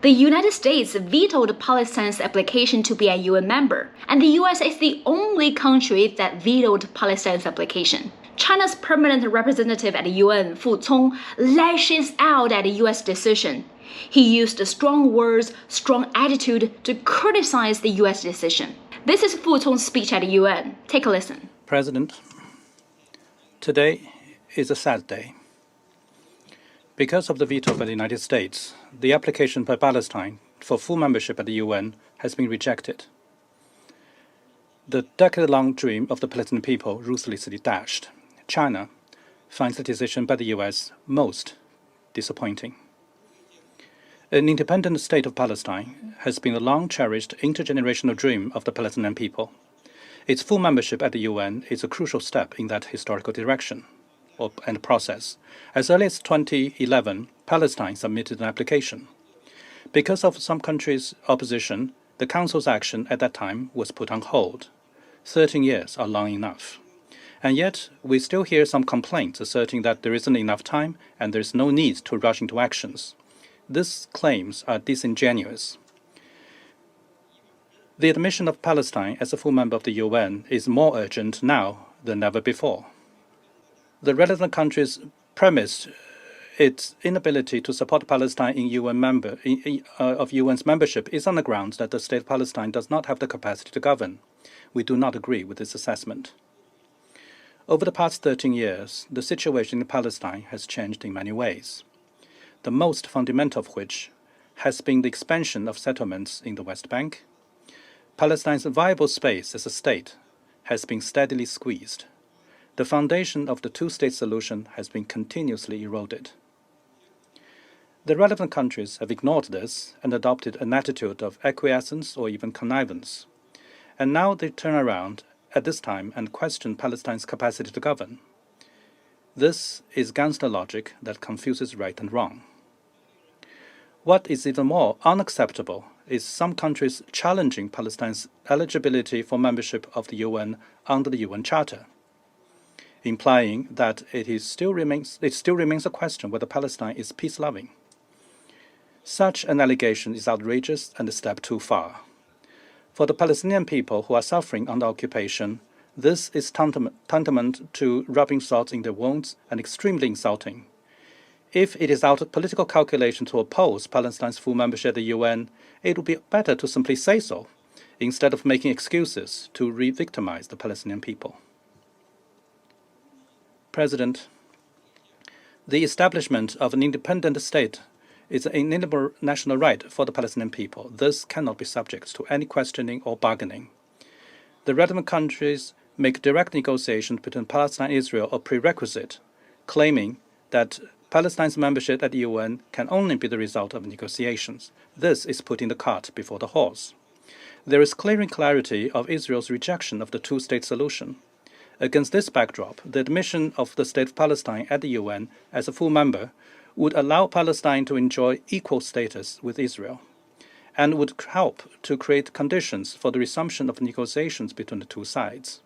The United States vetoed Palestine's application to be a UN member, and the US is the only country that vetoed Palestine's application. China's permanent representative at the UN, Fu Cong, lashes out at the US decision. He used strong words, strong attitude to criticize the US decision. This is Fu Cong's speech at the UN. Take a listen. President, today is a sad day. Because of the veto by the United States, the application by Palestine for full membership at the UN has been rejected. The decade-long dream of the Palestinian people ruthlessly dashed. China finds the decision by the US most disappointing. An independent state of Palestine has been a long-cherished intergenerational dream of the Palestinian people. Its full membership at the UN is a crucial step in that historical direction and process. As early as 2011, Palestine submitted an application. Because of some countries' opposition, the Council's action at that time was put on hold. 13 years are long enough. And yet, we still hear some complaints asserting that there isn't enough time and there is no need to rush into actions. These claims are disingenuous. The admission of Palestine as a full member of the UN is more urgent now than ever before. The relevant countries premised its inability to support Palestine in UN's membership is on the grounds that the state of Palestine does not have the capacity to govern. We do not agree with this assessment. Over the past 13 years, the situation in Palestine has changed in many ways, the most fundamental of which has been the expansion of settlements in the West Bank. Palestine's viable space as a state has been steadily squeezed. The foundation of the two-state solution has been continuously eroded. The relevant countries have ignored this and adopted an attitude of acquiescence or even connivance. And now they turn around at this time and question Palestine's capacity to govern. This is gangster logic that confuses right and wrong. What is even more unacceptable is some countries challenging Palestine's eligibility for membership of the UN under the UN Charter, implying that it still remains a question whether Palestine is peace-loving. Such an allegation is outrageous and a step too far. For the Palestinian people who are suffering under occupation, this is tantamount to rubbing salt in their wounds and extremely insulting. If it is out of political calculation to oppose Palestine's full membership at the UN, it would be better to simply say so, instead of making excuses to re-victimize the Palestinian people. President, the establishment of an independent state is an inalienable national right for the Palestinian people. This cannot be subject to any questioning or bargaining. The relevant countries make direct negotiations between Palestine and Israel a prerequisite, claiming that Palestine's membership at the UN can only be the result of negotiations. This is putting the cart before the horse. There is clear clarity of Israel's rejection of the two-state solution. Against this backdrop, the admission of the State of Palestine at the UN as a full member would allow Palestine to enjoy equal status with Israel, and would help to create conditions for the resumption of negotiations between the two sides.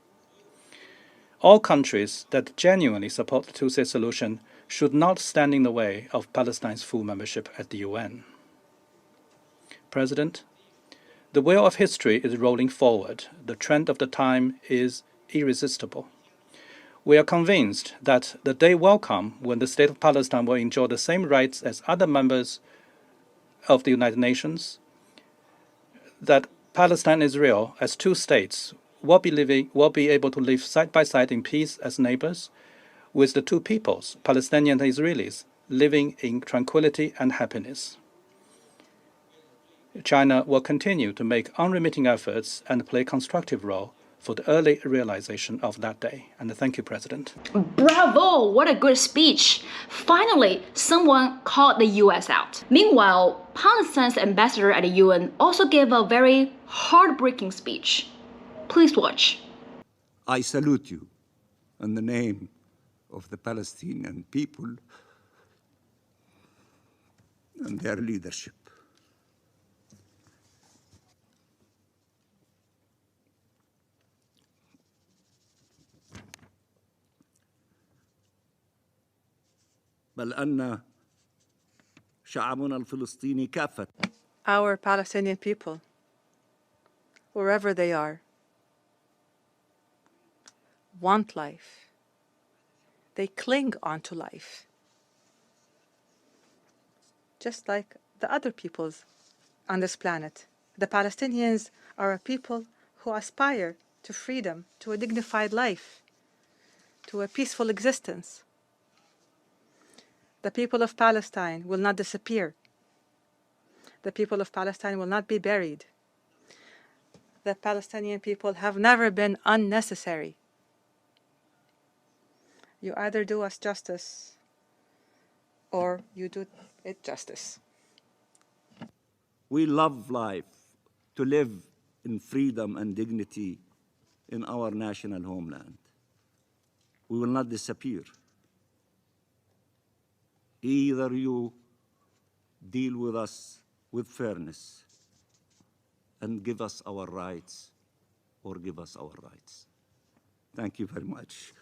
All countries that genuinely support the two-state solution should not stand in the way of Palestine's full membership at the UN. President, the wheel of history is rolling forward. The trend of the time is irresistible. We are convinced that the day will come when the State of Palestine will enjoy the same rights as other members of the United Nations, that Palestine and Israel, as two states, will be able to live side by side in peace as neighbors, with the two peoples, Palestinians and Israelis, living in tranquility and happiness. China will continue to make unremitting efforts and play a constructive role for the early realization of that day. And thank you, President. Bravo! What a good speech. Finally, someone called the US out. Meanwhile, Palestine's ambassador at the UN also gave a very heartbreaking speech. Please watch. I salute you in the name of the Palestinian people and their leadership. بل أن شعبنا الفلسطيني كافة our Palestinian people, wherever they are, want life. They cling onto life, just like the other peoples on this planet. The Palestinians are a people who aspire to freedom, to a dignified life, to a peaceful existence. The people of Palestine will not disappear. The people of Palestine will not be buried. The Palestinian people have never been unnecessary. You either do us justice or you do it justice. We love life, to live in freedom and dignity in our national homeland. We will not disappear. Either you deal with us with fairness and give us our rights, or give us our rights. Thank you very much.